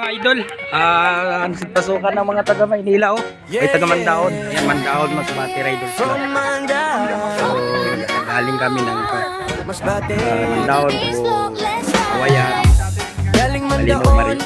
idol, pasukan ng mga taga Maynila oh. Ay taga Mandaon. Ayan, Mandaon Masbate Riders Club. So, galing kami ng Mandaon to Kawayan. Malino,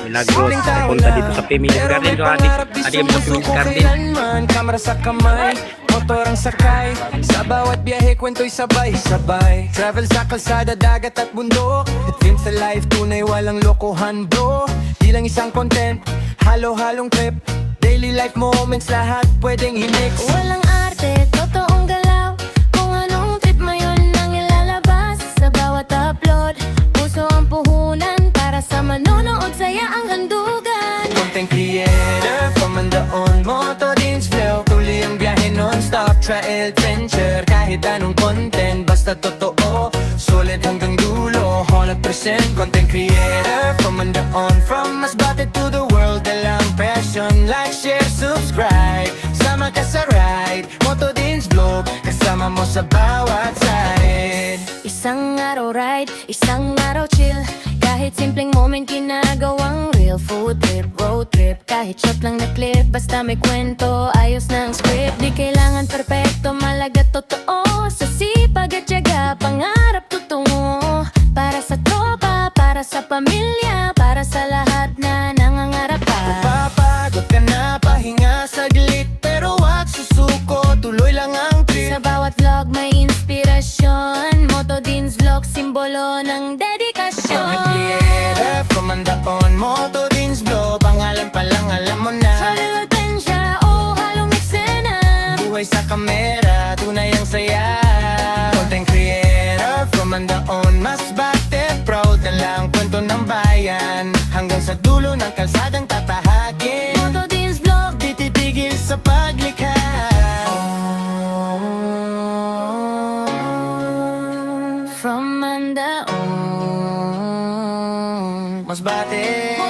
Milagros, punta dito sa Pemilis Garden. So, adik kami sa Pemilis Garden. Kamera sa kamay, motor ang sakay. Sa bawat biyahe, kwento'y sabay-sabay. Travel sa kalsada, dagat at bundok. Dreams sa life, tunay walang lokohan bro. Di lang isang content, halo-halong trip. Daily life moments, lahat pwedeng i-mix. Walang arte, totoong galaw. Kung anong trip mo yun ang ilalabas. Sa bawat upload, puso ang puhunan. Para sa manonood, saya ang handugan. Content creator, from Mandaon, Moto Dins Flow. Tuloy ang biyahe non-stop, trail adventure. Kahit anong content, basta totoo. Solid hanggang dulo, 100% content creator. From Mandaon, from Masbate to the world. Dalang passion, like, share, subscribe. Sama ka sa ride, Moto Dins Vlog. Kasama mo sa bawat side. Isang araw ride, isang araw chill. Kahit simpleng moment ginagawang real. Food trip, road trip, kahit short lang na clip. Basta may kwento, ayos ng script. Di kailangan perpekto, malaga totoo. Sa sipag at tiyaga, pangarap tutungo. Para sa tropa, para sa pamilya, para sa lahat na nangangarap pa. Papagod ka na, pahinga saglit. Pero wag susuko, tuloy lang ang trip. Sa bawat vlog may inspirasyon. Moto Dins Vlog, simbolo ng dedikasyon. Creator, from Mandaon, Moto Dins Vlog. Pangalan pa lang alam mo na. Solid adventure, oh halong eksena. Buhay sa kamera, tunay ang saya. Content creator, from Mandaon, Masbate. Proud na lang kwento ng bayan. Hanggang sa dulo ng kalsadang tatahagin. Moto Dins Vlog, Di titigil sa paglikha. from Mandaon. Masbate.